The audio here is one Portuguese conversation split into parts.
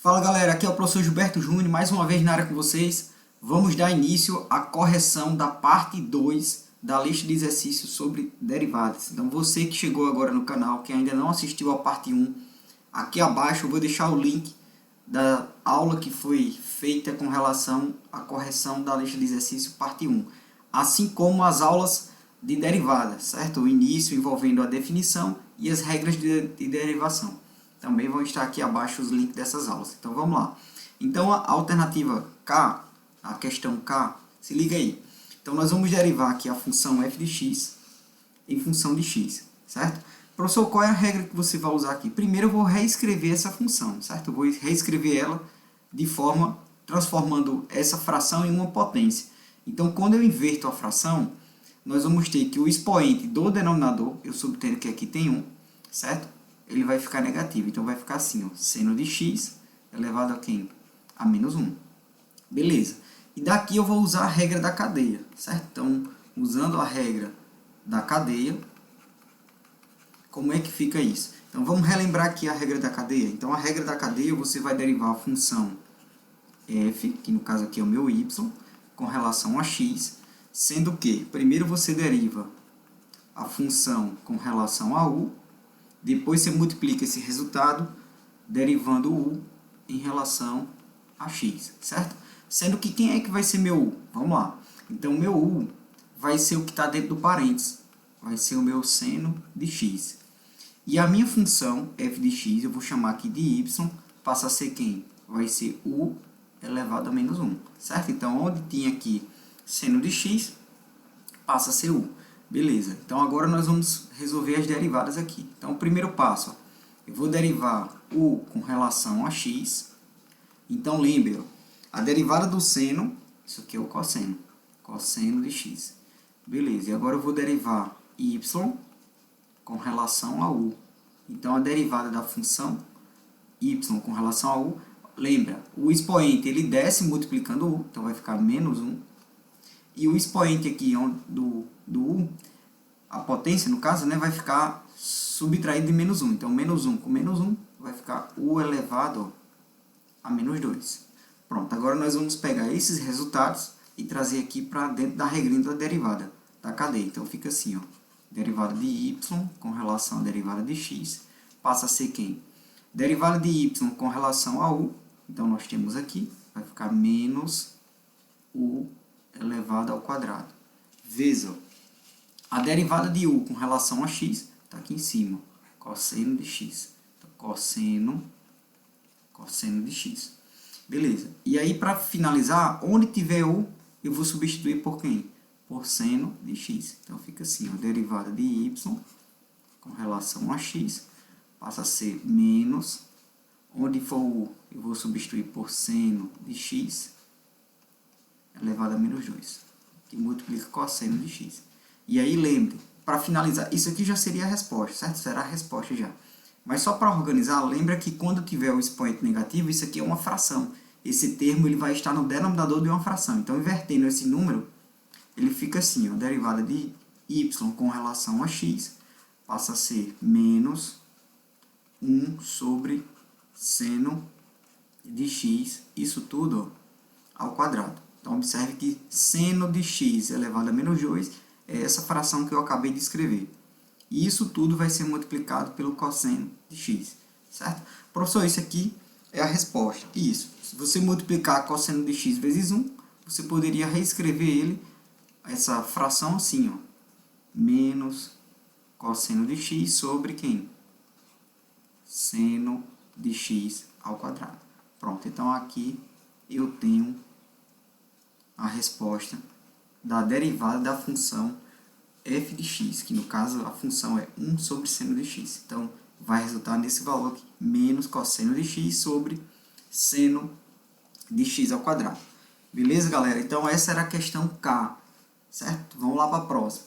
Fala galera, aqui é o professor Gilberto Júnior, mais uma vez na área com vocês. Vamos dar início à correção da parte 2 da lista de exercícios sobre derivadas. Então você que chegou agora no canal, que ainda não assistiu a parte 1, aqui abaixo eu vou deixar o link da aula que foi feita com relação à correção da lista de exercícios parte 1, assim como as aulas de derivada, certo? O início envolvendo a definição e as regras de derivação. Também vão estar aqui abaixo os links dessas aulas. Então vamos lá. Então a alternativa K, a questão K, se liga aí. Então nós vamos derivar aqui a função f de x em função de x, certo? Professor, qual é a regra que você vai usar aqui? Primeiro eu vou reescrever essa função, certo? Eu vou reescrever ela de forma, transformando essa fração em uma potência. Então quando eu inverto a fração, nós vamos ter que o expoente do denominador, eu subtendo que aqui tem 1, certo? Ele vai ficar negativo. Então vai ficar assim, ó, seno de x elevado a quem? A menos 1. Beleza. E daqui eu vou usar a regra da cadeia, certo? Então, usando a regra da cadeia, como é que fica isso? Então vamos relembrar aqui a regra da cadeia. Então a regra da cadeia, você vai derivar a função f, que no caso aqui é o meu y, com relação a x, sendo que primeiro você deriva a função com relação a u, depois você multiplica esse resultado derivando o u em relação a x, certo? Sendo que quem é que vai ser meu u? Vamos lá. Então, meu u vai ser o que está dentro do parênteses. Vai ser o meu seno de x. E a minha função f de x, eu vou chamar aqui de y, passa a ser quem? Vai ser u elevado a menos 1, certo? Então, onde tinha aqui seno de x, passa a ser u. Beleza, então agora nós vamos resolver as derivadas aqui. Então, o primeiro passo, ó, eu vou derivar u com relação a x. Então, lembre, ó, a derivada do seno, isso aqui é o cosseno, cosseno de x. Beleza, e agora eu vou derivar y com relação a u. Então, a derivada da função y com relação a u, lembra, o expoente ele desce multiplicando u, então vai ficar menos 1. E o expoente aqui do u, a potência, no caso, né, vai ficar subtraído de menos 1. Então, menos 1 com menos 1 vai ficar u elevado a menos 2. Pronto, agora nós vamos pegar esses resultados e trazer aqui para dentro da regrinha da derivada da cadeia. Então, fica assim, ó, derivada de y com relação à derivada de x passa a ser quem? Derivada de y com relação a u, então nós temos aqui, vai ficar menos u elevado ao quadrado, vezes a derivada de u com relação a x, está aqui em cima, cosseno de x. Então, cosseno de x. Beleza. E aí, para finalizar, onde tiver u, eu vou substituir por quem? Por seno de x. Então, fica assim, ó, derivada de y com relação a x passa a ser menos, onde for u, eu vou substituir por seno de x elevado a menos 2, que multiplica cosseno de x. E aí, lembre, para finalizar, isso aqui já seria a resposta, certo? Será a resposta já. Mas só para organizar, lembra que quando tiver o expoente negativo, isso aqui é uma fração. Esse termo ele vai estar no denominador de uma fração. Então, invertendo esse número, ele fica assim, ó, derivada de y com relação a x passa a ser menos 1 sobre seno de x, isso tudo, ó, ao quadrado. Então, observe que seno de x elevado a menos 2 é essa fração que eu acabei de escrever. E isso tudo vai ser multiplicado pelo cosseno de x, certo? Professor, isso aqui é a resposta. Isso. Se você multiplicar cosseno de x vezes 1, você poderia reescrever ele, essa fração assim, ó, menos cosseno de x sobre quem? Seno de x ao quadrado. Pronto, então aqui eu tenho a resposta da derivada da função f de x, que no caso a função é 1 sobre seno de x. Então, vai resultar nesse valor aqui, menos cosseno de x sobre seno de x ao quadrado. Beleza, galera? Então, essa era a questão K, certo? Vamos lá para a próxima.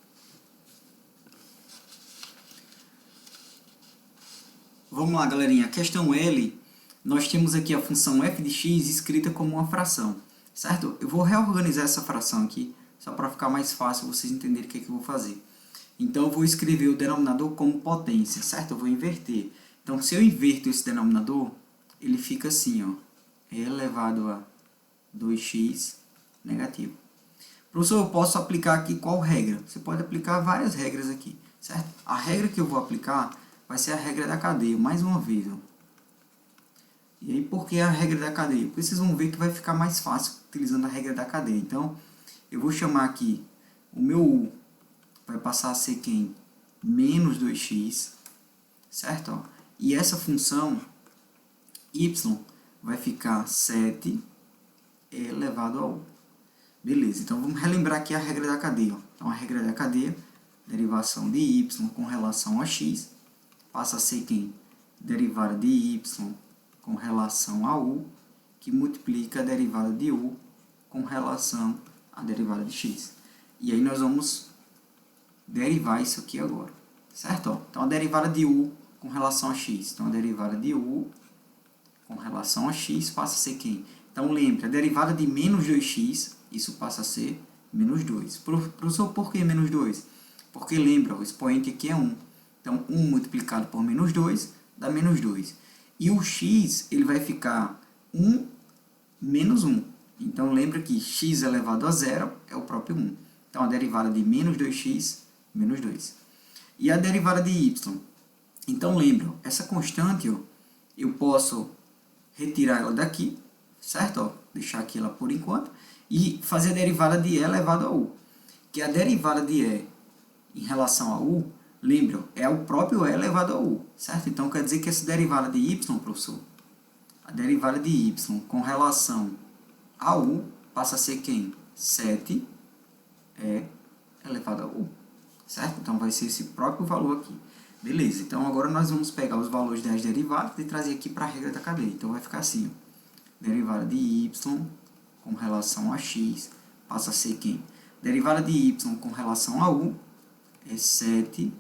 Vamos lá, galerinha. A questão L, nós temos aqui a função f de x escrita como uma fração, certo? Eu vou reorganizar essa fração aqui, só para ficar mais fácil vocês entenderem o que eu vou fazer. Então, eu vou escrever o denominador como potência, certo? Eu vou inverter. Então, se eu inverto esse denominador, ele fica assim, ó, elevado a 2x negativo. Professor, eu posso aplicar aqui qual regra? Você pode aplicar várias regras aqui, certo? A regra que eu vou aplicar vai ser a regra da cadeia, mais uma vez. Ó. E aí, por que a regra da cadeia? Porque vocês vão ver que vai ficar mais fácil utilizando a regra da cadeia. Então, eu vou chamar aqui o meu u, vai passar a ser quem? Menos 2x, certo? Ó. E essa função y vai ficar 7 elevado a u. Beleza, então vamos relembrar aqui a regra da cadeia. Ó. Então, a regra da cadeia, derivação de y com relação a x, passa a ser quem? Derivada de y com relação a u, que multiplica a derivada de u com relação à derivada de x. E aí nós vamos derivar isso aqui agora, certo? Ó, então, a derivada de u com relação a x. Então, a derivada de u com relação a x passa a ser quem? Então, lembre, a derivada de menos 2x, isso passa a ser menos 2. Professor, por que menos 2? Porque lembra, o expoente aqui é 1. Então, 1 multiplicado por menos 2 dá menos 2. E o x, ele vai ficar 1 menos 1. Então, lembra que x elevado a 0 é o próprio 1. Então, a derivada de menos 2x, menos 2. E a derivada de y? Então, lembra, essa constante, ó, eu posso retirar ela daqui, certo? Ó, deixar aqui ela por enquanto. E fazer a derivada de e elevado a u. Que a derivada de e em relação a u, lembra, é o próprio e elevado a u, certo? Então, quer dizer que essa derivada de y, professor, a derivada de y com relação a u passa a ser quem? 7 e elevado a u, certo? Então, vai ser esse próprio valor aqui. Beleza, então agora nós vamos pegar os valores das derivadas e trazer aqui para a regra da cadeia. Então, vai ficar assim, ó. Derivada de y com relação a x passa a ser quem? Derivada de y com relação a u é 7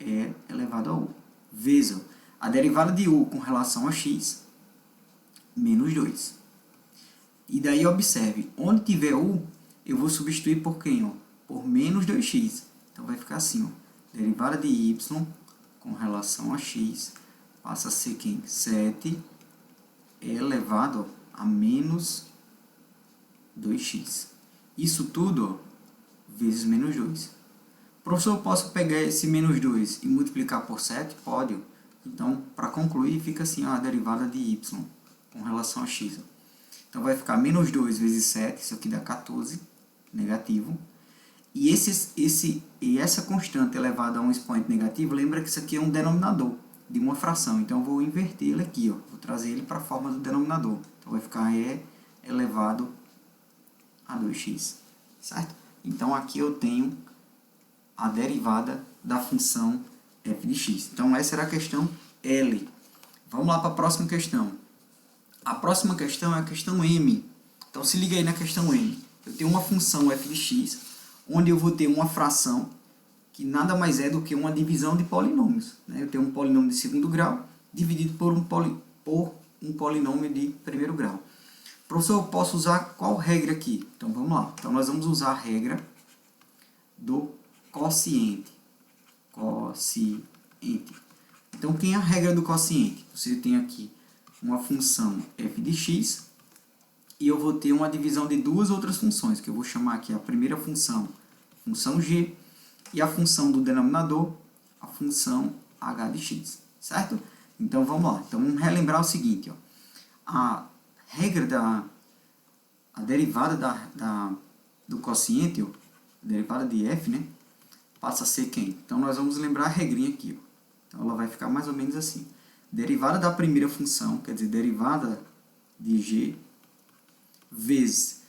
e elevado a u. Vezes a derivada de u com relação a x, menos 2. E daí, observe, onde tiver u, eu vou substituir por quem? Ó? Por menos 2x. Então, vai ficar assim, ó. Derivada de y com relação a x passa a ser quem? 7 elevado a menos 2x. Isso tudo, ó, vezes menos 2. Professor, eu posso pegar esse menos 2 e multiplicar por 7? Pode. Ó. Então, para concluir, fica assim, ó, a derivada de y com relação a x. Ó. Então, vai ficar menos 2 vezes 7, isso aqui dá 14, negativo. E essa constante elevada a um expoente negativo, lembra que isso aqui é um denominador de uma fração. Então, eu vou inverter ele aqui, ó. Vou trazer ele para a forma do denominador. Então, vai ficar e elevado a 2x, certo? Então, aqui eu tenho a derivada da função f de x. Então, essa era a questão L. Vamos lá para a próxima questão. A próxima questão é a questão M. Então, se liga aí na questão M. Eu tenho uma função f de x, onde eu vou ter uma fração que nada mais é do que uma divisão de polinômios. Né? Eu tenho um polinômio de segundo grau dividido por um polinômio de primeiro grau. Professor, eu posso usar qual regra aqui? Então, vamos lá. Então, nós vamos usar a regra do quociente. Então, quem é a regra do quociente? Você tem aqui uma função f de x e eu vou ter uma divisão de duas outras funções, que eu vou chamar aqui a primeira função, função g, e a função do denominador, a função h de x, certo? Então, vamos lá. Então, vamos relembrar o seguinte, ó. A regra a derivada do quociente, ó, a derivada de f, né, passa a ser quem? Então, nós vamos lembrar a regrinha aqui, ó. Então, ela vai ficar mais ou menos assim. Derivada da primeira função, quer dizer, derivada de g, vezes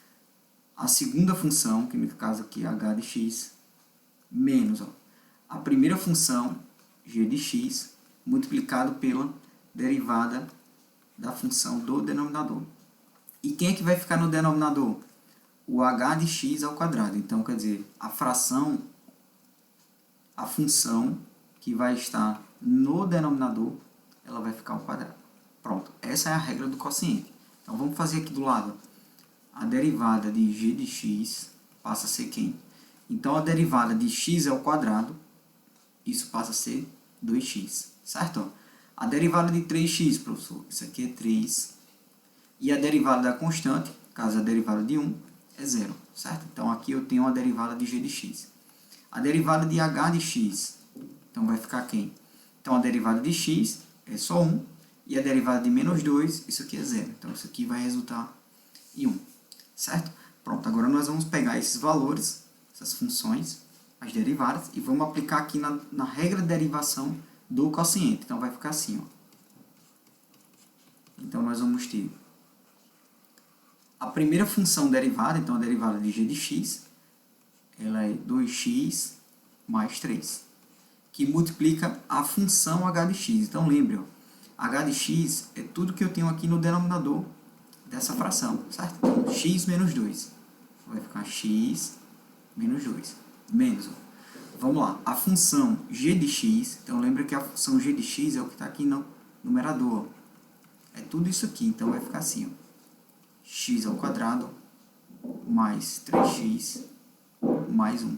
a segunda função, que no caso aqui é h de x, menos, ó, a primeira função, g de x, multiplicado pela derivada da função do denominador. E quem é que vai ficar no denominador? O h de x ao quadrado. Então, quer dizer, a fração, a função que vai estar no denominador, ela vai ficar ao quadrado. Pronto, essa é a regra do quociente. Então, vamos fazer aqui do lado. A derivada de g de x passa a ser quem? Então, a derivada de x ao quadrado, isso passa a ser 2x, certo? A derivada de 3x, professor, isso aqui é 3, E a derivada da constante, caso a derivada de 1, é 0, certo? Então, aqui eu tenho a derivada de g de x. A derivada de h de x, então vai ficar quem? Então, a derivada de x é só 1, e a derivada de menos 2, isso aqui é 0. Então, isso aqui vai resultar em 1, certo? Pronto, agora nós vamos pegar esses valores, essas funções, as derivadas, e vamos aplicar aqui na regra de derivação do quociente. Então, vai ficar assim, ó. Então, nós vamos ter a primeira função derivada, então a derivada de g de x, ela é 2x mais 3, que multiplica a função h de x. Então, lembre, ó, h de x é tudo que eu tenho aqui no denominador dessa fração, certo? Então, x menos 2. Vai ficar x menos 2. Menos, ó. Vamos lá, a função g de x, então lembra que a função g de x é o que está aqui no numerador. É tudo isso aqui, então vai ficar assim, ó. X ao quadrado mais 3x mais 1,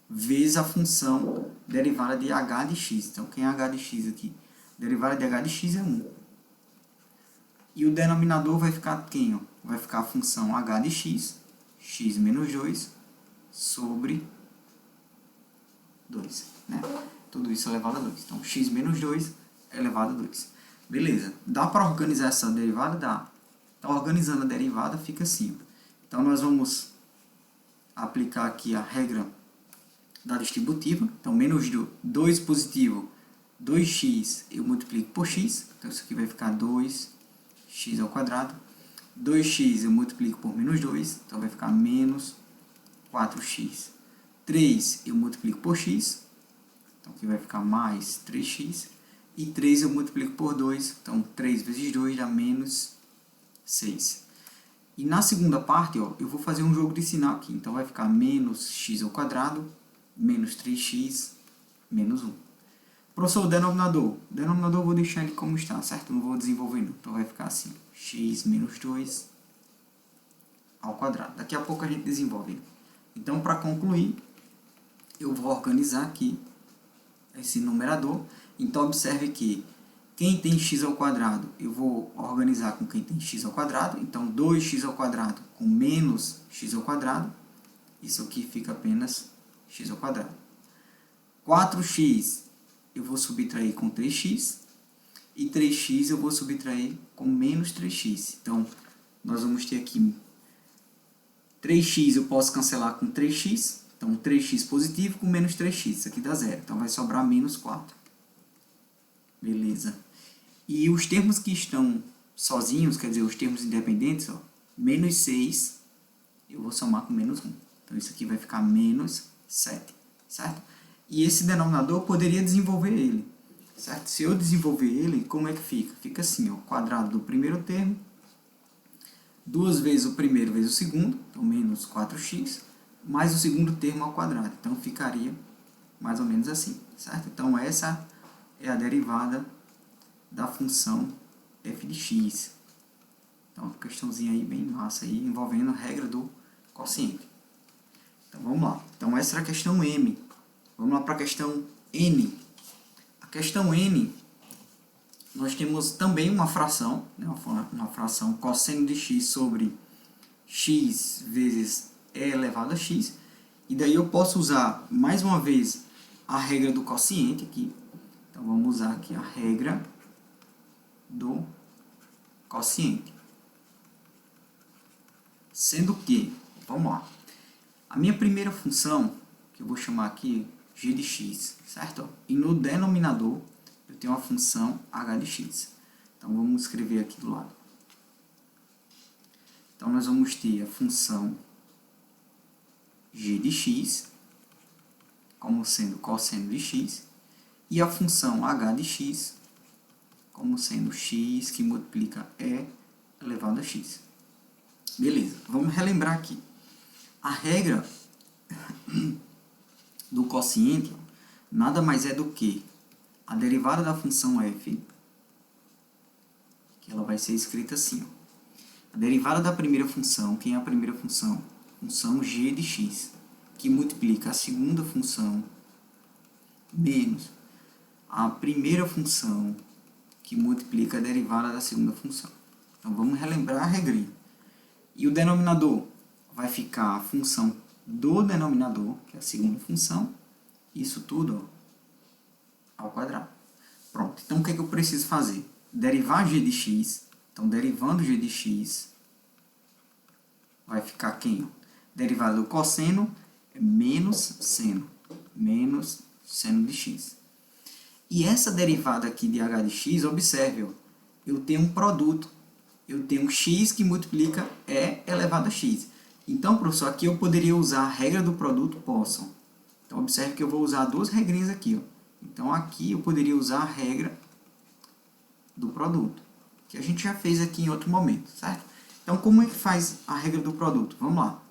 vezes a função derivada de h de x. Então, quem é h de x aqui? Derivada de h de x é 1. E o denominador vai ficar quem? Ó? Vai ficar a função h de x, x menos 2, sobre 2. Né? Tudo isso elevado a 2. Então, x menos 2 elevado a 2. Beleza. Dá para organizar essa derivada? Dá. Então, organizando a derivada, fica assim. Então, nós vamos aplicar aqui a regra da distributiva. Então, menos 2 positivo, 2x, eu multiplico por x. Então, isso aqui vai ficar 2x ao quadrado. 2x eu multiplico por menos 2. Então, vai ficar menos 4x. 3 eu multiplico por x. Então, aqui vai ficar mais 3x. E 3 eu multiplico por 2. Então, 3 vezes 2 dá menos 6. E na segunda parte, ó, eu vou fazer um jogo de sinal aqui. Então, vai ficar menos x ao quadrado, menos 3x, menos 1. Professor, o denominador. O denominador eu vou deixar ele como está, certo? Não vou desenvolver não. Então, vai ficar assim, x menos 2 ao quadrado. Daqui a pouco a gente desenvolve. Então, para concluir, eu vou organizar aqui esse numerador. Então, observe que quem tem x ao quadrado, eu vou organizar com quem tem x ao quadrado. Então, 2x ao quadrado com menos x ao quadrado. Isso aqui fica apenas x ao quadrado. 4x eu vou subtrair com 3x. E 3x eu vou subtrair com menos 3x. Então, nós vamos ter aqui 3x eu posso cancelar com 3x. Então, 3x positivo com menos 3x. Isso aqui dá zero. Então, vai sobrar menos 4. Beleza. E os termos que estão sozinhos, quer dizer, os termos independentes, ó, menos 6, eu vou somar com menos 1. Então, isso aqui vai ficar menos 7, certo? E esse denominador eu poderia desenvolver ele, certo? Se eu desenvolver ele, como é que fica? Fica assim, ó, quadrado do primeiro termo, 2 vezes o primeiro vezes o segundo, então menos 4x, mais o segundo termo ao quadrado. Então, ficaria mais ou menos assim, certo? Então, essa é a derivada da função f de x. Então, uma questãozinha aí bem massa aí, envolvendo a regra do quociente. Então, vamos lá. Então, essa era a questão M. Vamos lá para a questão N. A questão N, nós temos também uma fração, né, uma fração cosseno de x sobre x vezes e elevado a x. E daí eu posso usar, mais uma vez, a regra do quociente aqui. Então, vamos usar aqui a regra do quociente. Sendo que, vamos lá, a minha primeira função, que eu vou chamar aqui g de x, certo? E no denominador, eu tenho a função h de x. Então, vamos escrever aqui do lado. Então, nós vamos ter a função g de x, como sendo cosseno de x, e a função h de x, como sendo x que multiplica e elevado a x. Beleza, vamos relembrar aqui. A regra do quociente nada mais é do que a derivada da função f, que ela vai ser escrita assim, ó. A derivada da primeira função, quem é a primeira função? Função g de x, que multiplica a segunda função menos a primeira função que multiplica a derivada da segunda função. Então vamos relembrar a regrinha. E o denominador vai ficar a função do denominador, que é a segunda função, isso tudo ó, ao quadrado. Pronto, então o que, é que eu preciso fazer? Derivar g de x, então derivando g de x, vai ficar quem? Derivada do cosseno é menos seno de x. E essa derivada aqui de h de x, observe, ó, eu tenho um produto, eu tenho x que multiplica e elevado a x. Então, professor, aqui eu poderia usar a regra do produto Poisson. Então, observe que eu vou usar duas regrinhas aqui. Ó. Então, aqui eu poderia usar a regra do produto, que a gente já fez aqui em outro momento, certo? Então, como é que faz a regra do produto? Vamos lá.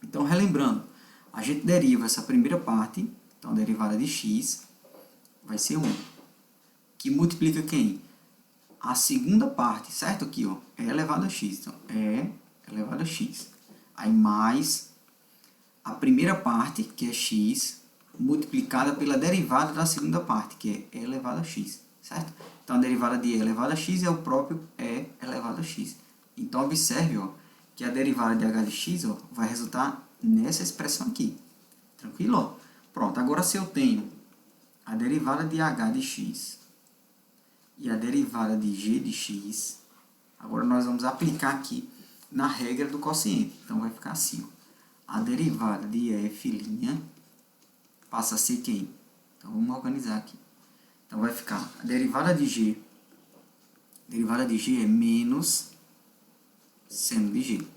Então, relembrando, a gente deriva essa primeira parte, então a derivada de x vai ser 1, que multiplica quem? A segunda parte, certo? Aqui, ó, é elevado a x, então é elevado a x. Aí mais a primeira parte, que é x, multiplicada pela derivada da segunda parte, que é e elevado a x, certo? Então, a derivada de e elevado a x é o próprio e elevado a x. Então, observe, ó, que a derivada de h de x, ó, vai resultar nessa expressão aqui. Tranquilo? Ó? Pronto, agora se eu tenho a derivada de h de x e a derivada de g de x, agora nós vamos aplicar aqui na regra do quociente. Então, vai ficar assim, ó. A derivada de f' passa a ser quem? Então, vamos organizar aqui. Então, vai ficar a derivada de g é menos seno de g,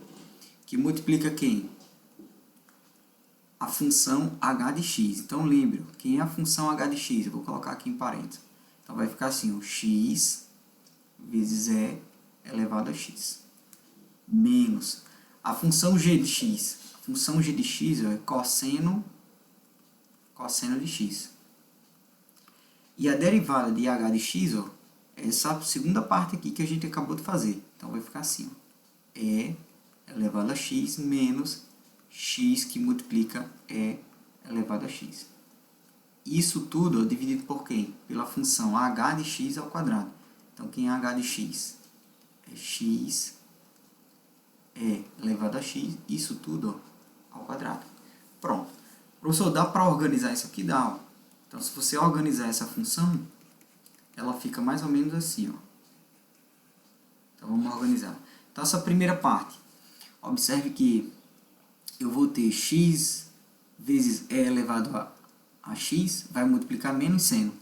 que multiplica quem? A função h de x. Então, lembre, quem é a função h de x? Eu vou colocar aqui em parênteses. Então, vai ficar assim, ó, x vezes e elevado a x, menos a função g de x. A função g de x é cosseno de x. E a derivada de h de x, ó, é essa segunda parte aqui que a gente acabou de fazer. Então, vai ficar assim, ó, e elevado a x menos x que multiplica e elevado a x. Isso tudo ó, dividido por quem? Pela função h de x ao quadrado. Então, quem é h de x? É x e elevado a x, isso tudo ó, ao quadrado. Pronto. Professor, dá para organizar isso aqui? Dá. Ó. Então, se você organizar essa função, ela fica mais ou menos assim. Ó. Então, vamos organizar. Então, essa primeira parte, observe que eu vou ter x vezes e elevado a x, vai multiplicar menos seno.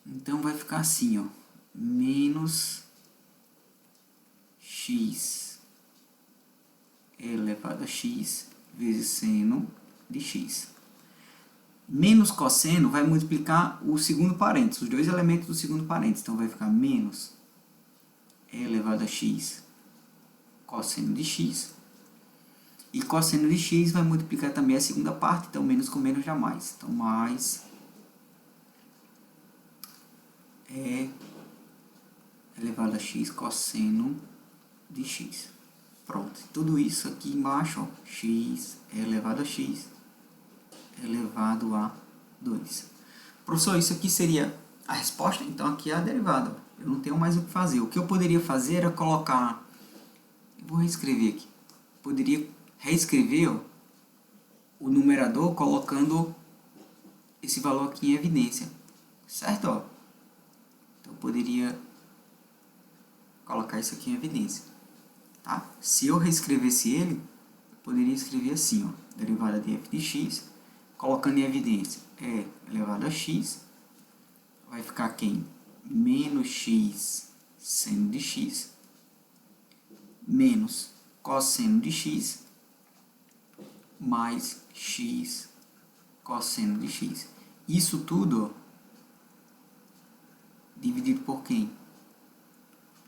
Então, vai ficar assim, ó, menos x elevado a x vezes seno de x. Menos cosseno vai multiplicar o segundo parênteses, os dois elementos do segundo parênteses. Então, vai ficar menos e elevado a x cosseno de x. E cosseno de x vai multiplicar também a segunda parte, então menos com menos dá mais. Então, mais e elevado a x cosseno de x. Pronto. Tudo isso aqui embaixo, ó, x elevado a x elevado a 2. Professor, isso aqui seria a resposta? Então, aqui é a derivada. Ó. Eu não tenho mais o que fazer. O que eu poderia fazer era colocar... Eu vou reescrever aqui. Poderia reescrever ó, o numerador colocando esse valor aqui em evidência. Certo? Ó? Então, eu poderia colocar isso aqui em evidência. Tá? Se eu reescrevesse ele, eu poderia escrever assim, ó, derivada de f de x, colocando em evidência e elevado a x, vai ficar quem? Menos x seno de x, menos cosseno de x, mais x cosseno de x. Isso tudo ó, dividido por quem?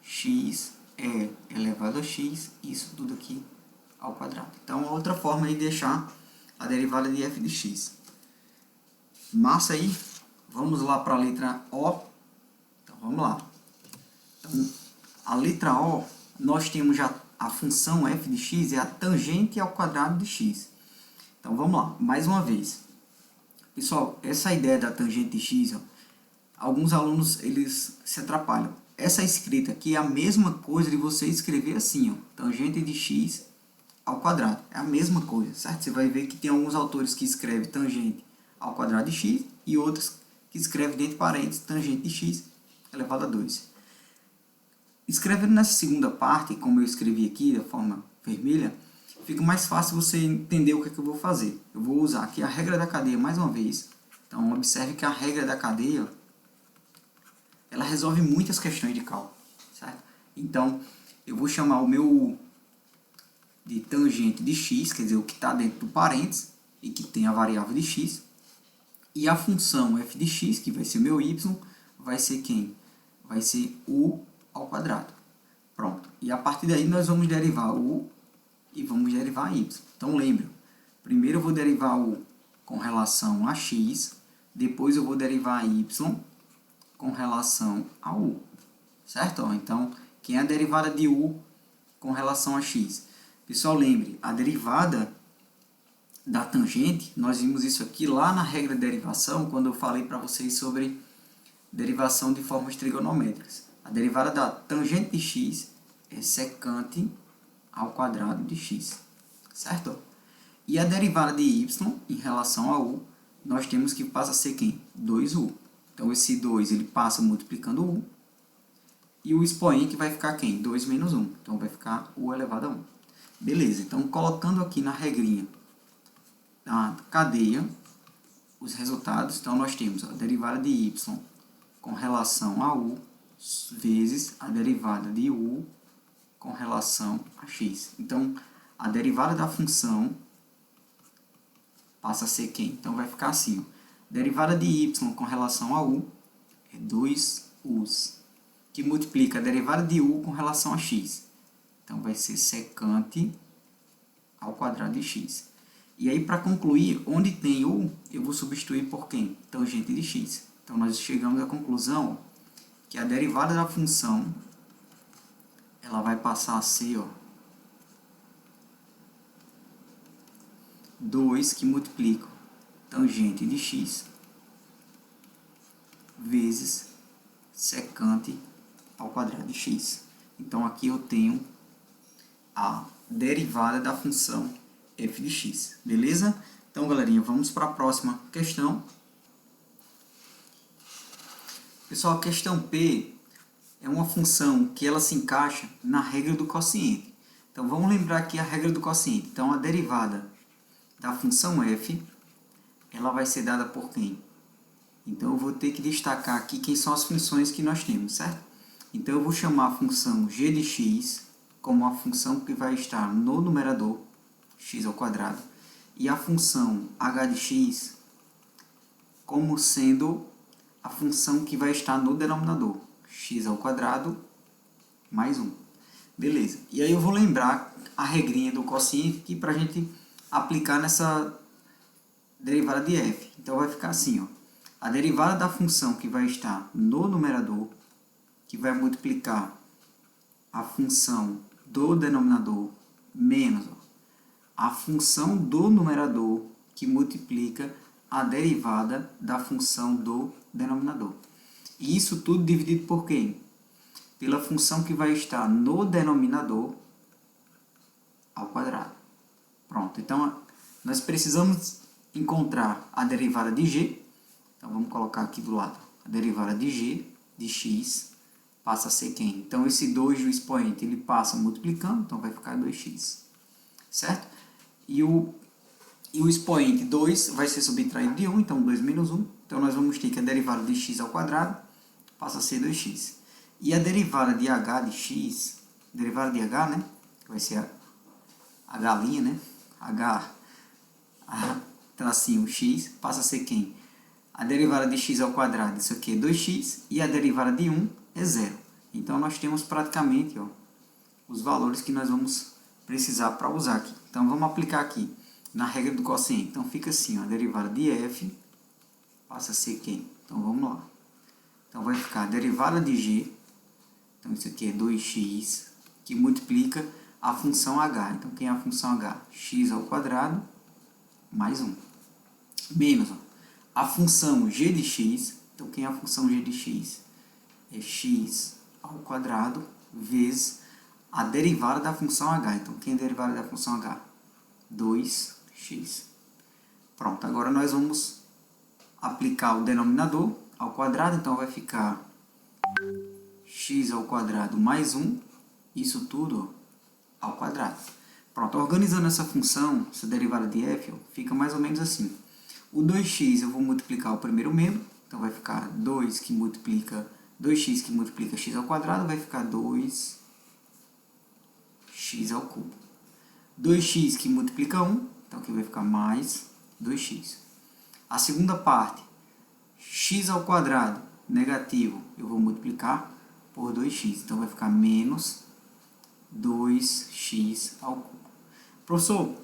X é elevado a x, isso tudo aqui ao quadrado. Então, a outra forma é deixar a derivada de f de x. Massa aí? Vamos lá para a letra O. Então, vamos lá. Então, a letra O, nós temos já a função f de x é a tangente ao quadrado de x. Então, vamos lá. Mais uma vez. Pessoal, essa ideia da tangente de x, ó, alguns alunos eles se atrapalham. essa escrita aqui é a mesma coisa de você escrever assim, ó, tangente de x ao quadrado. É a mesma coisa, certo? Você vai ver que tem alguns autores que escrevem tangente ao quadrado de x e outros que escrevem dentro de parênteses tangente de x elevado a 2. Escrevendo nessa segunda parte, como eu escrevi aqui, da forma vermelha, fica mais fácil você entender o que é que eu vou fazer. Eu vou usar aqui a regra da cadeia mais uma vez. Então, observe que a regra da cadeia, ela resolve muitas questões de cálculo, certo? Então, eu vou chamar o meu de tangente de x, quer dizer, o que está dentro do parênteses, e que tem a variável de x. E a função f de x, que vai ser meu y, vai ser quem? Vai ser u ao quadrado. Pronto. E a partir daí nós vamos derivar u e vamos derivar y. Então lembre, primeiro eu vou derivar u com relação a x, depois eu vou derivar y com relação a u. Certo? Então, quem é a derivada de u com relação a x? Pessoal, lembre, a derivada da tangente, nós vimos isso aqui lá na regra de derivação, quando eu falei para vocês sobre derivação de formas trigonométricas. A derivada da tangente de x é secante ao quadrado de x, certo? E a derivada de y em relação a u, nós temos que passa a ser quem? 2u. Então, esse 2 ele passa multiplicando u, e o expoente vai ficar quem? 2 menos 1. Então, vai ficar u elevado a 1. Beleza, então, colocando aqui na regrinha da cadeia os resultados, então, nós temos a derivada de y com relação a u vezes a derivada de u com relação a x. Então, a derivada da função passa a ser quem? Então, vai ficar assim, ó. Derivada de y com relação a u é 2u's, que multiplica a derivada de u com relação a x. Então, vai ser secante ao quadrado de x. E aí, para concluir, onde tem u, eu vou substituir por quem? Tangente de x. Então, nós chegamos à conclusão que a derivada da função ela vai passar a ser, ó, 2 que multiplica tangente de x vezes secante ao quadrado de x. Então, aqui eu tenho a derivada da função f de x. Beleza? Então, galerinha, vamos para a próxima questão. Pessoal, a questão P é uma função que ela se encaixa na regra do quociente. Então, vamos lembrar aqui a regra do quociente. Então, a derivada da função f, ela vai ser dada por quem? Então, eu vou ter que destacar aqui quem são as funções que nós temos, certo? Então, eu vou chamar a função g de x como a função que vai estar no numerador, x ao quadrado, e a função h de x como sendo a função que vai estar no denominador, x ao quadrado mais 1. Beleza. E aí eu vou lembrar a regrinha do quociente aqui para a gente aplicar nessa derivada de f. Então vai ficar assim, ó. A derivada da função que vai estar no numerador, que vai multiplicar a função do denominador menos, ó, a função do numerador que multiplica a derivada da função do denominador. E isso tudo dividido por quem? Pela função que vai estar no denominador ao quadrado. Pronto, então nós precisamos encontrar a derivada de g. Então vamos colocar aqui do lado. A derivada de g, de x, passa a ser quem? Então esse 2 do expoente ele passa multiplicando, então vai ficar 2x. Certo? E o expoente 2 vai ser subtraído de 1, então 2 menos 1. Então nós vamos ter que a derivada de x ao quadrado passa a ser 2x. E a derivada de h de x, derivada de h, né? Vai ser a galinha, né? h, tracinho x, passa a ser quem? A derivada de x ao quadrado, isso aqui é 2x, e a derivada de 1 é 0. Então nós temos praticamente, ó, os valores que nós vamos precisar para usar aqui. Então vamos aplicar aqui na regra do quociente. Então fica assim, ó, a derivada de f passa a ser quem? Então vamos lá. Então vai ficar a derivada de g, então isso aqui é 2x, que multiplica a função h. Então quem é a função h? X ao quadrado mais 1. Menos, ó, a função g de x, então quem é a função g de x? É x ao quadrado vezes a derivada da função h. Então, quem é a derivada da função h? 2x. Pronto, agora nós vamos aplicar o denominador ao quadrado, então vai ficar x ao quadrado mais 1, isso tudo ao quadrado. Pronto, organizando essa função, essa derivada de f, fica mais ou menos assim. O 2x eu vou multiplicar o primeiro membro, então vai ficar 2x que multiplica x ao quadrado, vai ficar 2x ao cubo. 2x que multiplica 1, então aqui vai ficar mais 2x. A segunda parte, x ao quadrado negativo, eu vou multiplicar por 2x, então vai ficar menos 2x ao cubo. Professor,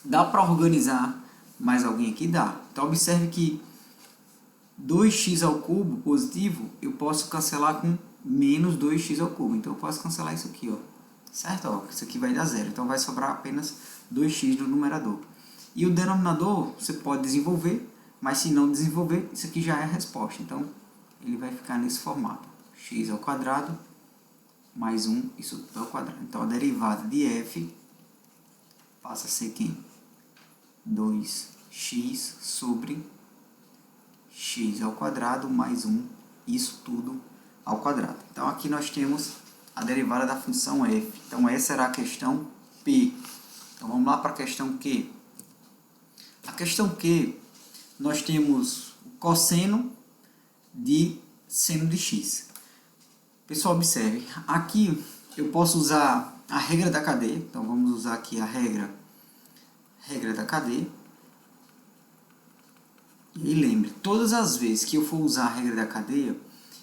dá para organizar mais alguém aqui? Dá. Então observe que 2x ao cubo positivo, eu posso cancelar com menos 2x ao cubo. Então eu posso cancelar isso aqui, ó. Certo? Ó, isso aqui vai dar zero. Então vai sobrar apenas 2x no numerador. E o denominador você pode desenvolver, mas se não desenvolver, isso aqui já é a resposta. Então ele vai ficar nesse formato. X ao quadrado mais 1, isso tudo ao quadrado. Então a derivada de f passa a ser quem? 2x sobre x ao quadrado mais 1, isso tudo ao quadrado. Então aqui nós temos a derivada da função f. Então essa será a questão P. Então vamos lá para a questão Q. A questão Q, nós temos o cosseno de seno de x. Pessoal, observe, aqui eu posso usar a regra da cadeia. Então vamos usar aqui a regra da cadeia. E lembre, todas as vezes que eu for usar a regra da cadeia,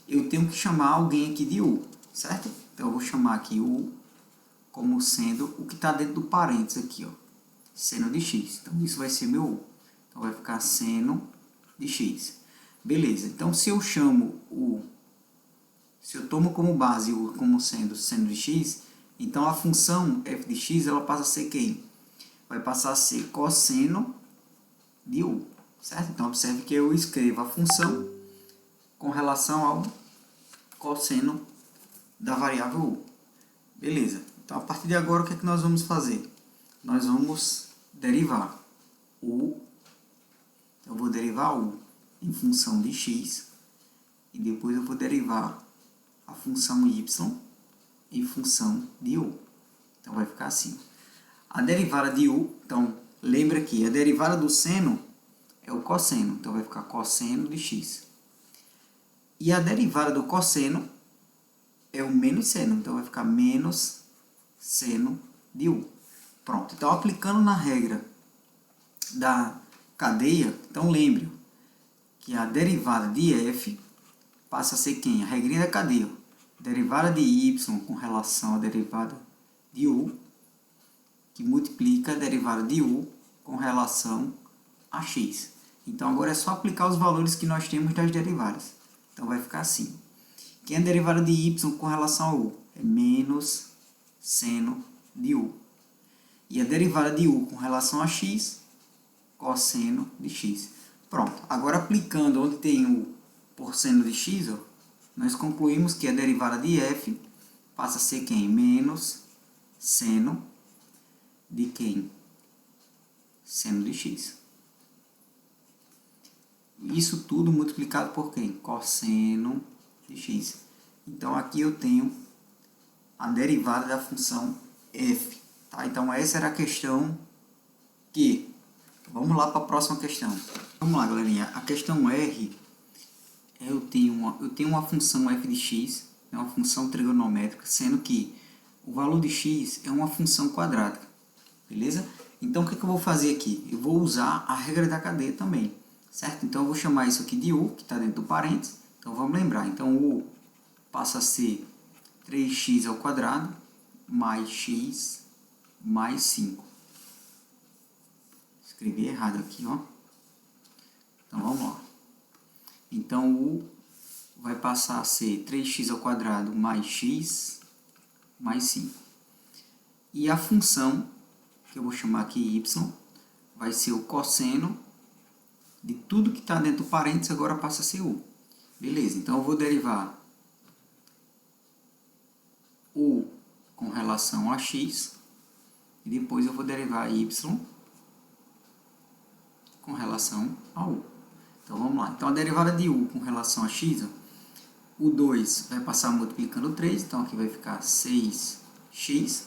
eu tenho que chamar alguém aqui de u, certo? Então eu vou chamar aqui u como sendo o que está dentro do parênteses aqui, ó, seno de x. Então isso vai ser meu u. Então vai ficar seno de x. Beleza, então se eu tomo como base u como sendo seno de x, então a função f de x ela passa a ser quem? Vai passar a ser cosseno de u, certo? Então observe que eu escrevo a função com relação ao cosseno da variável u. Beleza, então a partir de agora o que é que nós vamos fazer? Nós vamos derivar u, eu vou derivar u em função de x, e depois eu vou derivar a função y em função de u. Então vai ficar assim. A derivada de u, então lembra que a derivada do seno é o cosseno, então vai ficar cosseno de x. E a derivada do cosseno é o menos seno, então vai ficar menos seno de u. Pronto, então aplicando na regra da cadeia, então lembre que a derivada de f passa a ser quem? A regrinha da cadeia. Derivada de y com relação à derivada de u, que multiplica a derivada de u com relação a x. Então agora é só aplicar os valores que nós temos das derivadas. Então vai ficar assim. Quem é a derivada de y com relação a u? É menos seno de u. E a derivada de u com relação a x? Cosseno de x. Pronto. Agora aplicando onde tem u por seno de x, ó, nós concluímos que a derivada de f passa a ser quem? Menos seno de quem? Seno de x. Isso tudo multiplicado por quem? Cosseno de x. Então aqui eu tenho a derivada da função f. Tá? Então essa era a questão Q. Vamos lá para a próxima questão. Vamos lá, galerinha. A questão R, eu tenho uma função f de x, é uma função trigonométrica, sendo que o valor de x é uma função quadrática. Beleza? Então o que eu vou fazer aqui? Eu vou usar a regra da cadeia também. Certo? Então eu vou chamar isso aqui de u, que está dentro do parênteses. Então vamos lembrar. Então u passa a ser 3x ao quadrado mais x mais 5. Escrevi errado aqui, ó. Então vamos lá. Então u vai passar a ser 3x ao quadrado mais x mais 5. E a função, que eu vou chamar aqui y, vai ser o cosseno de tudo que está dentro do parênteses, agora passa a ser u. Beleza, então eu vou derivar u com relação a x, e depois eu vou derivar y com relação a u. Então vamos lá. Então a derivada de u com relação a x, ó, o 2 vai passar multiplicando o 3, então aqui vai ficar 6x.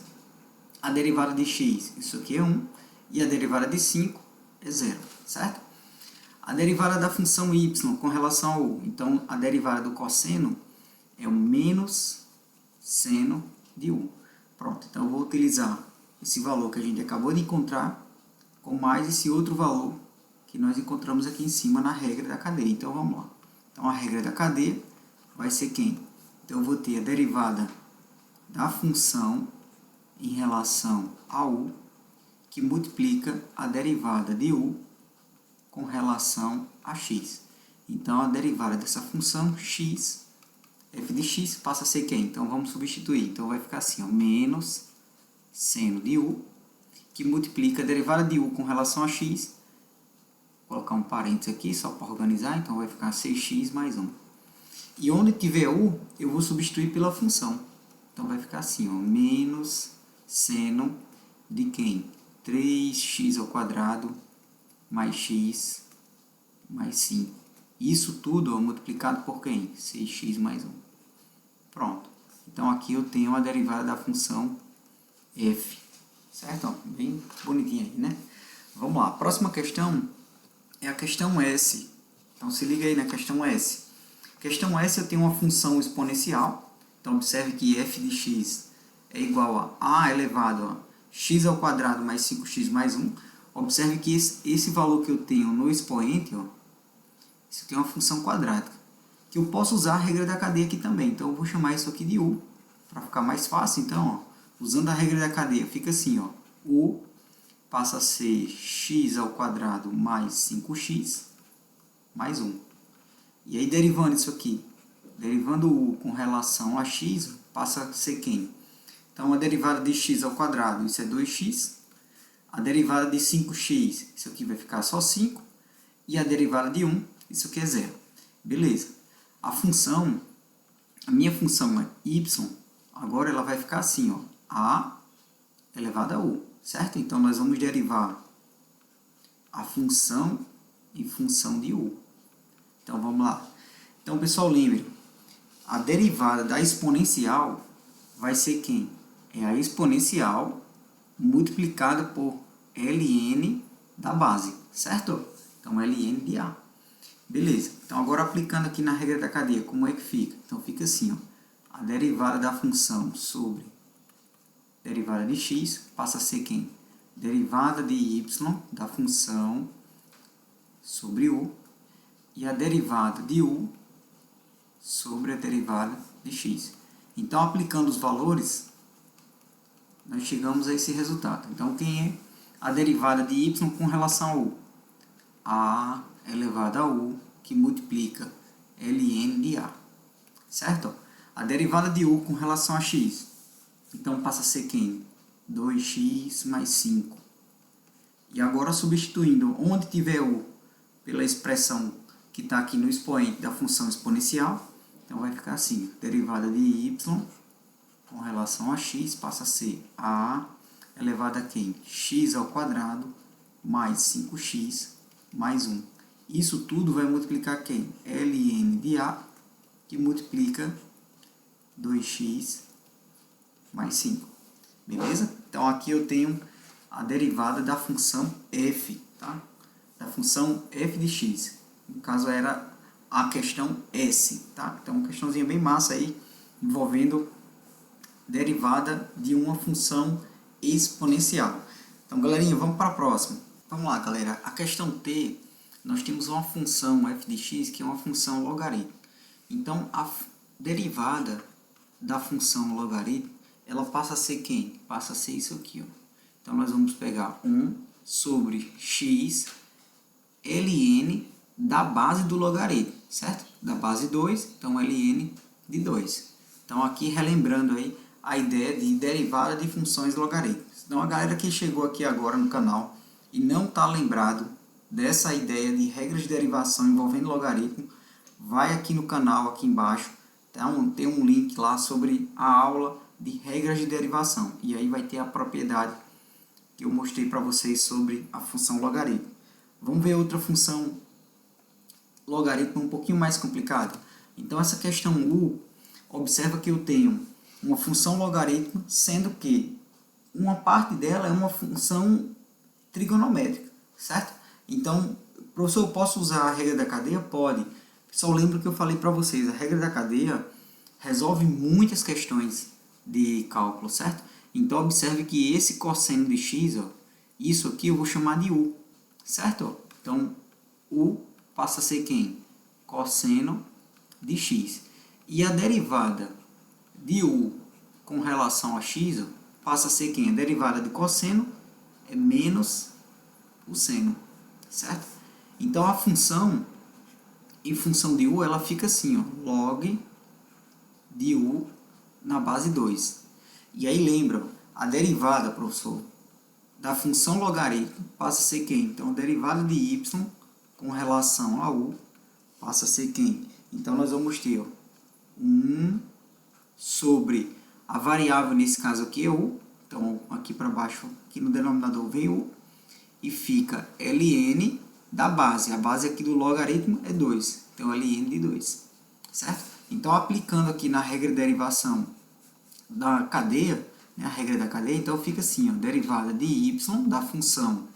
A derivada de x, isso aqui é 1, e a derivada de 5 é 0, certo? A derivada da função y com relação a u, então a derivada do cosseno é o menos seno de u. Pronto, então eu vou utilizar esse valor que a gente acabou de encontrar com mais esse outro valor que nós encontramos aqui em cima na regra da cadeia. Então vamos lá. Então a regra da cadeia vai ser quem? Então eu vou ter a derivada da função em relação a u, que multiplica a derivada de u com relação a x. Então a derivada dessa função x, f de x, passa a ser quem? Então vamos substituir. Então vai ficar assim, ó, menos seno de u, que multiplica a derivada de u com relação a x. Vou colocar um parênteses aqui só para organizar, então vai ficar 6x mais 1. E onde tiver u, eu vou substituir pela função. Então vai ficar assim, ó, menos seno de quem? 3x ao quadrado mais x mais 5. Isso tudo, ó, multiplicado por quem? 6x mais 1. Pronto. Então aqui eu tenho a derivada da função f. Certo? Ó, bem bonitinha aí, né? Vamos lá. A próxima questão é a questão S. Então se liga aí na questão S. Questão S, eu tenho uma função exponencial. Então observe que f de x é igual a elevado a x ao quadrado mais 5x mais 1. Observe que esse valor que eu tenho no expoente, ó, isso aqui é uma função quadrática, que eu posso usar a regra da cadeia aqui também. Então eu vou chamar isso aqui de u, para ficar mais fácil. Então, ó, usando a regra da cadeia, fica assim, ó, u passa a ser x ao quadrado mais 5x mais 1. E aí, derivando isso aqui, derivando u com relação a x, passa a ser quem? Então, a derivada de x ao quadrado, isso é 2x. A derivada de 5x, isso aqui vai ficar só 5. E a derivada de 1, isso aqui é 0. Beleza. A minha função é y, agora ela vai ficar assim, ó, a elevado a u, certo? Então, nós vamos derivar a função em função de u. Então, vamos lá. Então, pessoal, lembre, a derivada da exponencial vai ser quem? É a exponencial multiplicada por ln da base, certo? Então, ln de a. Beleza. Então, agora aplicando aqui na regra da cadeia, como é que fica? Então, fica assim, ó, a derivada da função sobre derivada de x passa a ser quem? Derivada de y da função sobre u, e a derivada de u sobre a derivada de x. Então, aplicando os valores, nós chegamos a esse resultado. Então, quem é a derivada de y com relação a u? A elevado a u, que multiplica ln de a. Certo? A derivada de u com relação a x. Então, passa a ser quem? 2x mais 5. E agora, substituindo onde tiver u pela expressão que está aqui no expoente da função exponencial, então vai ficar assim, derivada de y com relação a x passa a ser a elevado a quem? X ao quadrado mais 5x mais 1. Isso tudo vai multiplicar quem? ln de a, que multiplica 2x mais 5. Beleza? Então aqui eu tenho a derivada da função f, tá? Da função f de x. No caso era a questão S, tá? Então uma questãozinha bem massa aí, envolvendo derivada de uma função exponencial. Então, galerinha, vamos para a próxima. Vamos lá, galera. A questão T, nós temos uma função f de x que é uma função logaritmo. Então, a derivada da função logaritmo, ela passa a ser quem? Passa a ser isso aqui, ó. Então, nós vamos pegar 1 sobre x ln da base do logaritmo, certo? Da base 2, então ln de 2. Então, aqui relembrando aí a ideia de derivada de funções logarítmicas. Então, a galera que chegou aqui agora no canal e não está lembrado dessa ideia de regras de derivação envolvendo logaritmo, vai aqui no canal, aqui embaixo, tem um link lá sobre a aula de regras de derivação. E aí vai ter a propriedade que eu mostrei para vocês sobre a função logaritmo. Vamos ver outra função logaritmo um pouquinho mais complicada. Então essa questão U, observa que eu tenho uma função logaritmo, sendo que uma parte dela é uma função trigonométrica, certo? Então, professor, eu posso usar a regra da cadeia? Pode. Só lembro que eu falei para vocês, a regra da cadeia resolve muitas questões de cálculo, certo? Então, observe que esse cosseno de x, ó, isso aqui eu vou chamar de U, certo? Então, U passa a ser quem? Cosseno de x. E a derivada de U com relação a x, ó, passa a ser quem? A derivada de cosseno é menos o seno, certo? Então, a função, em função de U, ela fica assim, ó, log de U na base 2. E aí, lembra, a derivada, professor, da função logaritmo passa a ser quem? Então, a derivada de y com relação a U passa a ser quem? Então, nós vamos ter, ó, 1 sobre a variável, nesse caso aqui é U. Então, aqui para baixo, aqui no denominador vem U. E fica ln da base. A base aqui do logaritmo é 2. Então, ln de 2. Certo? Então, aplicando aqui na regra de derivação da cadeia, né, a regra da cadeia, então fica assim, ó, derivada de y da função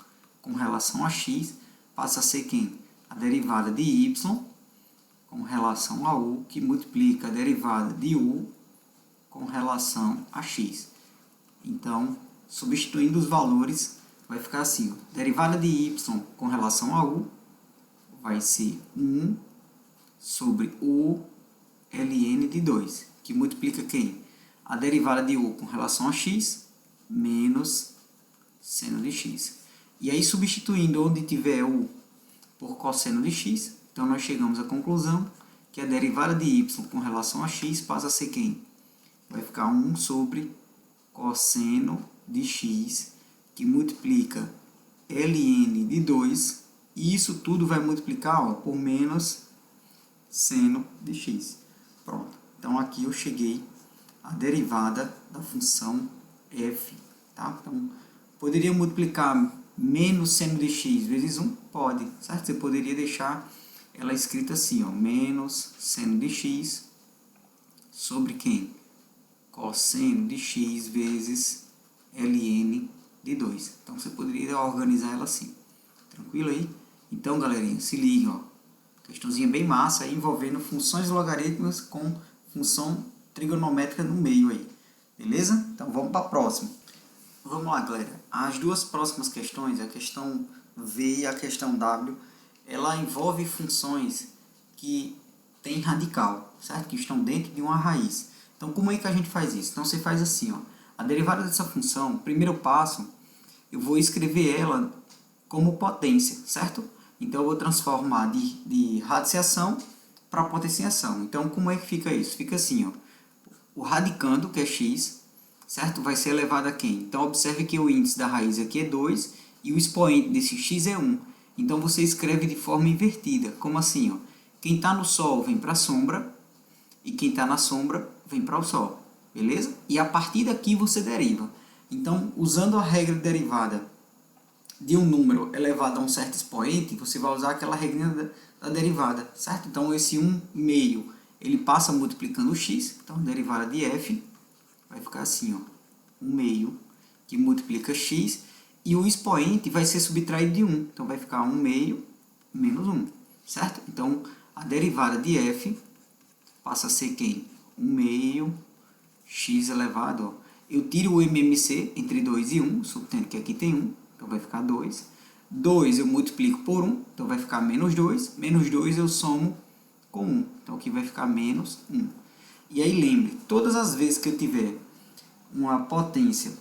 com relação a x passa a ser quem? A derivada de y com relação a u, que multiplica a derivada de u com relação a x. Então, substituindo os valores, vai ficar assim, ó, derivada de y com relação a u vai ser 1 sobre u ln de 2, que multiplica quem? A derivada de u com relação a x menos seno de x. E aí, substituindo onde tiver u por cosseno de x, então nós chegamos à conclusão que a derivada de y com relação a x passa a ser quem? Vai ficar 1 sobre cosseno de x, que multiplica ln de 2, e isso tudo vai multiplicar, ó, por menos seno de x. Pronto. Então, aqui eu cheguei à derivada da função f. Tá? Então, poderia multiplicar menos seno de x vezes 1? Pode, certo? Você poderia deixar ela escrita assim, ó, menos seno de x sobre quem? Cosseno de x vezes ln de 2. Então, você poderia organizar ela assim. Tranquilo aí? Então, galerinha, se liga, ó. Questãozinha bem massa aí, envolvendo funções logarítmicas com função trigonométrica no meio aí. Beleza? Então, vamos para a próxima. Vamos lá, galera. As duas próximas questões, a questão V e a questão W, ela envolve funções que têm radical, certo? Que estão dentro de uma raiz. Então, como é que a gente faz isso? Então, você faz assim, ó. A derivada dessa função, primeiro passo, eu vou escrever ela como potência, certo? Então, eu vou transformar de radiciação para potenciação. Então, como é que fica isso? Fica assim, ó. O radicando, que é x, certo? Vai ser elevado a quem? Então, observe que o índice da raiz aqui é 2 e o expoente desse x é 1. Então, você escreve de forma invertida. Como assim, ó? Quem está no sol vem para a sombra e quem está na sombra vem para o sol. Beleza? E a partir daqui você deriva. Então, usando a regra derivada de um número elevado a um certo expoente, você vai usar aquela regrinha da derivada, certo? Então, esse 1 meio, ele passa multiplicando o x. Então, a derivada de f vai ficar assim, ó, 1 meio, que multiplica x, e o expoente vai ser subtraído de 1. Então, vai ficar 1 meio menos 1, certo? Então, a derivada de f passa a ser quem? 1 meio x elevado, ó. Eu tiro o MMC entre 2 e 1, subtendo que aqui tem 1, então vai ficar 2. 2 eu multiplico por 1, então vai ficar menos 2. Menos 2 eu somo com 1, então aqui vai ficar menos 1. E aí lembre, todas as vezes que eu tiver uma potência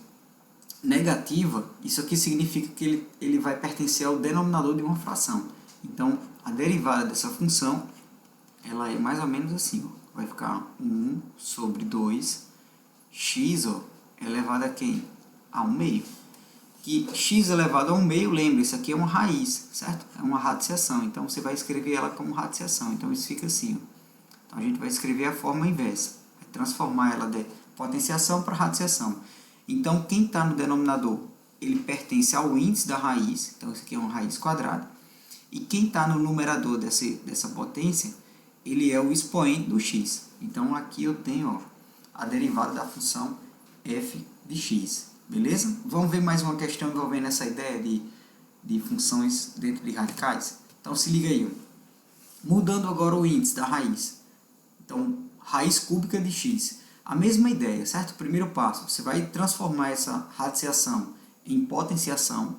negativa, isso aqui significa que ele vai pertencer ao denominador de uma fração. Então, a derivada dessa função, ela é mais ou menos assim, ó. Vai ficar 1 sobre 2, x, ó, elevado a quem? A 1 meio. Que x elevado a 1 meio, lembre, isso aqui é uma raiz, certo? É uma radiciação, então você vai escrever ela como radiciação. Então, isso fica assim, ó. Então, a gente vai escrever a forma inversa. Vai transformar ela potenciação para radiciação. Então, quem está no denominador, ele pertence ao índice da raiz, então isso aqui é uma raiz quadrada, e quem está no numerador dessa potência, ele é o expoente do x. Então, aqui eu tenho, ó, a derivada da função f de x, beleza? Vamos ver mais uma questão envolvendo essa ideia de funções dentro de radicais? Então, se liga aí, ó. Mudando agora o índice da raiz. Então, raiz cúbica de x. A mesma ideia, certo? Primeiro passo, você vai transformar essa radiciação em potenciação.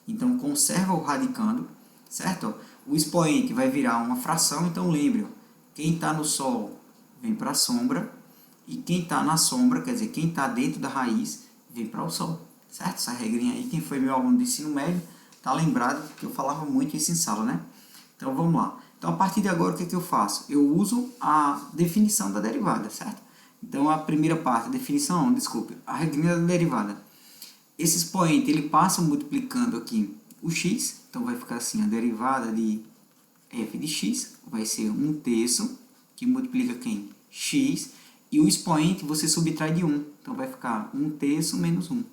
Então, conserva o radicando, certo? O expoente vai virar uma fração, então lembre, quem está no sol vem para a sombra, e quem está na sombra, quer dizer, quem está dentro da raiz, vem para o sol, certo? Essa regrinha aí, quem foi meu aluno de ensino médio, está lembrado que eu falava muito isso em sala, né? Então, vamos lá. Então, a partir de agora, o que eu faço? Eu uso a definição da derivada, certo? Então, a primeira parte, a regrinha da derivada. Esse expoente, ele passa multiplicando aqui o x, então vai ficar assim, a derivada de f de x vai ser 1/3, que multiplica quem? X, e o expoente você subtrai de 1, então vai ficar 1/3 menos 1.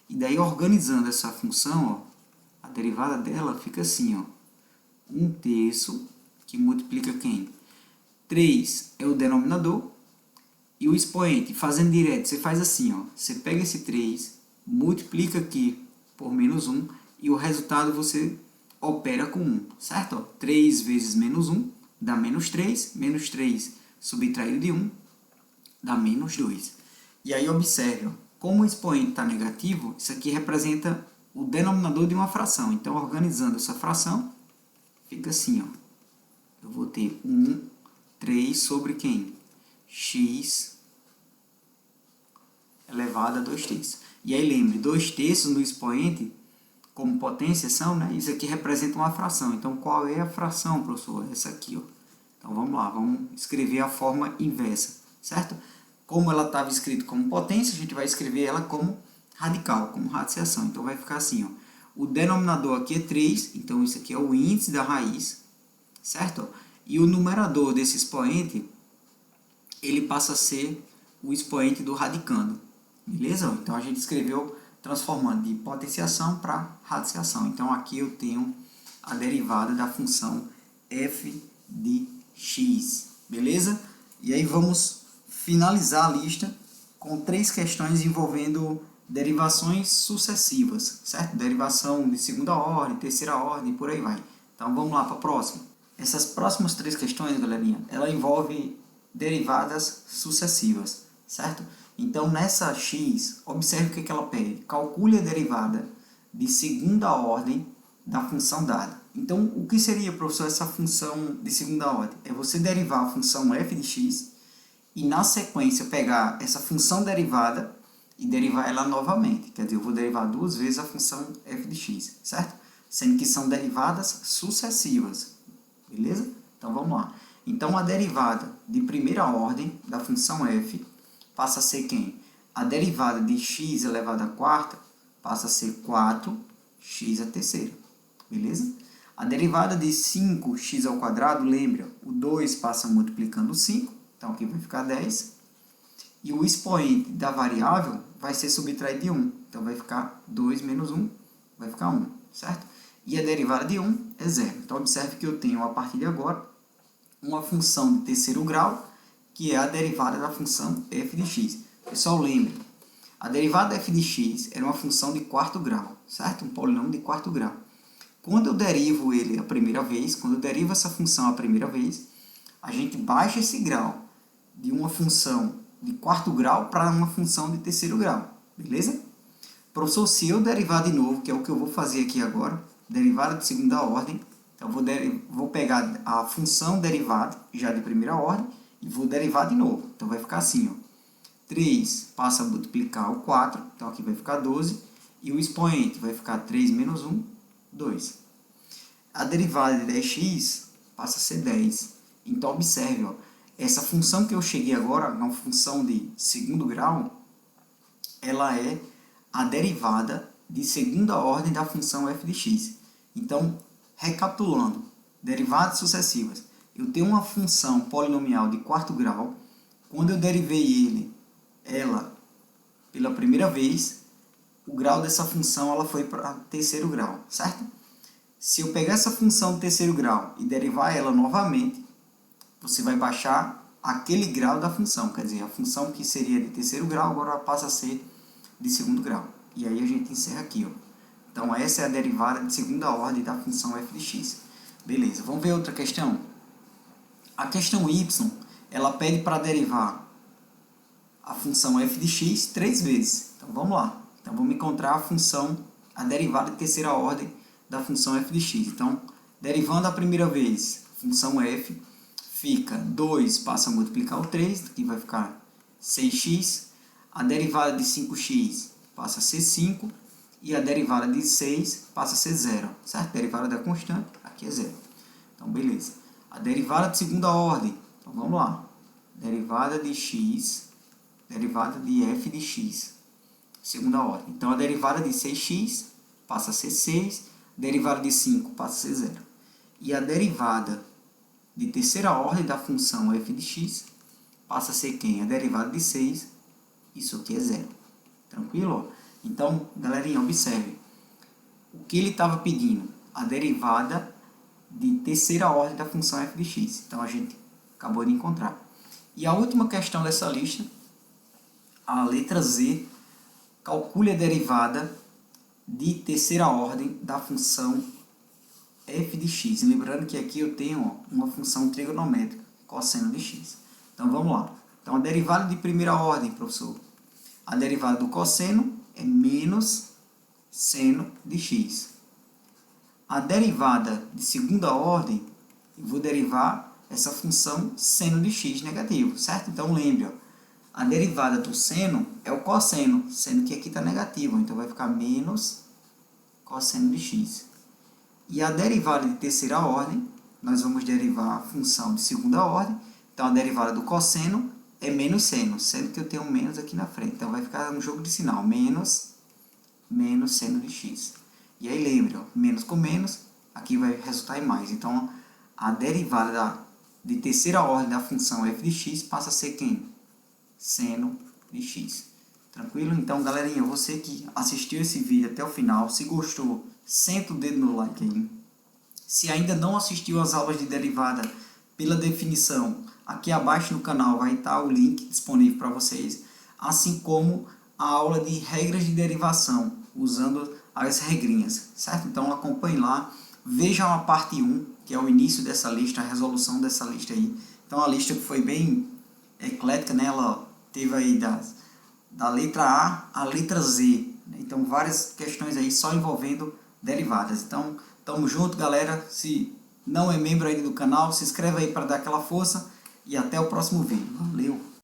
E daí, organizando essa função, ó, a derivada dela fica assim, ó, 1/3, que multiplica quem? 3 é o denominador, e o expoente, fazendo direto, você faz assim, ó, você pega esse 3, multiplica aqui por menos 1, e o resultado você opera com 1, certo? Ó, 3 vezes menos 1 dá menos 3 subtraído de 1 dá menos 2. E aí observe, ó, como o expoente está negativo, isso aqui representa o denominador de uma fração. Então, organizando essa fração, fica assim, ó. Eu vou ter 3 sobre quem? X elevado a 2/3. E aí lembre, 2/3 no expoente, como potenciação, né? Isso aqui representa uma fração. Então, qual é a fração, professor? Essa aqui, ó. Então, vamos lá, vamos escrever a forma inversa, certo? Como ela estava escrita como potência, a gente vai escrever ela como radical, como radiciação. Então, vai ficar assim, ó. O denominador aqui é 3, então isso aqui é o índice da raiz, certo? E o numerador desse expoente, ele passa a ser o expoente do radicando, beleza? Então, a gente escreveu transformando de potenciação para radiciação. Então, aqui eu tenho a derivada da função f de x, beleza? E aí, vamos finalizar a lista com 3 questões envolvendo derivações sucessivas, certo? Derivação de segunda ordem, terceira ordem, por aí vai. Então, vamos lá para a próxima. Essas próximas 3 questões, galerinha, ela envolve derivadas sucessivas, certo? Então, nessa x, observe o que ela pede. Calcule a derivada de segunda ordem da função dada. Então, o que seria, professor, essa função de segunda ordem? É você derivar a função f de x e, na sequência, pegar essa função derivada e derivar ela novamente. Quer dizer, eu vou derivar 2 vezes a função f de x, certo? Sendo que são derivadas sucessivas, beleza? Então, vamos lá. Então, a derivada de primeira ordem da função f passa a ser quem? A derivada de x elevado à quarta passa a ser 4x à terceira, beleza? A derivada de 5x ao quadrado, lembra, o 2 passa multiplicando o 5, então aqui vai ficar 10. E o expoente da variável vai ser subtraído de 1, então vai ficar 2 menos 1, vai ficar 1, certo? E a derivada de 1 é 0. Então, observe que eu tenho, a partir de agora, uma função de terceiro grau, que é a derivada da função f de x. Pessoal, lembre, a derivada f de x era uma função de quarto grau, certo? Um polinômio de quarto grau. Quando eu derivo ele a primeira vez, quando eu derivo essa função a primeira vez, a gente baixa esse grau de uma função de quarto grau para uma função de terceiro grau, beleza? Professor, se eu derivar de novo, que é o que eu vou fazer aqui agora, derivada de segunda ordem, então vou pegar a função derivada, já de primeira ordem, e vou derivar de novo. Então, vai ficar assim, ó. 3 passa a multiplicar o 4, então aqui vai ficar 12, e o expoente vai ficar 3 menos 1, 2. A derivada de 10x passa a ser 10. Então, observe, ó, essa função que eu cheguei agora, uma função de segundo grau, ela é a derivada de segunda ordem da função f de x. Então, recapitulando, derivadas sucessivas. Eu tenho uma função polinomial de quarto grau. Quando eu derivei ele ela, pela primeira vez, o grau dessa função ela foi para terceiro grau, certo? Se eu pegar essa função de terceiro grau e derivar ela novamente, você vai baixar aquele grau da função, quer dizer, a função que seria de terceiro grau agora passa a ser de segundo grau. E aí a gente encerra aqui, ó. Então essa é a derivada de segunda ordem da função f de x. Beleza, vamos ver outra questão? A questão y, ela pede para derivar a função f de x 3 vezes. Então vamos lá. Então vamos encontrar a derivada de terceira ordem da função f de x. Então, derivando a primeira vez, a função f fica 2, passa a multiplicar o 3, aqui vai ficar 6x. A derivada de 5x passa a ser 5. E a derivada de 6 passa a ser 0, certo? A derivada da constante, aqui é 0. Então, beleza. A derivada de segunda ordem, então vamos lá. Derivada de x, derivada de f de x, segunda ordem. Então, a derivada de 6x passa a ser 6, a derivada de 5 passa a ser 0. E a derivada de terceira ordem da função f de x passa a ser quem? A derivada de 6, isso aqui é 0. Tranquilo? Então, galerinha, observe. O que ele estava pedindo? A derivada de terceira ordem da função f de x. Então, a gente acabou de encontrar. E a última questão dessa lista, a letra Z, calcule a derivada de terceira ordem da função f de x. Lembrando que aqui eu tenho uma função trigonométrica, cosseno de x. Então, vamos lá. Então, a derivada de primeira ordem, professor. A derivada do cosseno é menos seno de x. A derivada de segunda ordem, eu vou derivar essa função seno de x negativo, certo? Então, lembre, ó, a derivada do seno é o cosseno, sendo que aqui está negativo, então vai ficar menos cosseno de x. E a derivada de terceira ordem, nós vamos derivar a função de segunda ordem, então a derivada do cosseno é menos seno, sendo que eu tenho menos aqui na frente. Então, vai ficar um jogo de sinal, menos seno de x. E aí, lembre, ó, menos com menos, aqui vai resultar em mais. Então, a derivada de terceira ordem da função f de x passa a ser quem? Seno de x. Tranquilo? Então, galerinha, você que assistiu esse vídeo até o final, se gostou, senta o dedo no like aí. Se ainda não assistiu às aulas de derivada pela definição, aqui abaixo no canal vai estar o link disponível para vocês, assim como a aula de regras de derivação, usando as regrinhas, certo? Então acompanhe lá, vejam a parte 1, que é o início dessa lista, a resolução dessa lista aí. Então a lista foi bem eclética, né? Ela teve aí da letra A à letra Z, né? Então várias questões aí só envolvendo derivadas. Então, tamo junto, galera. Se não é membro aí do canal, se inscreve aí para dar aquela força. E até o próximo vídeo. Valeu!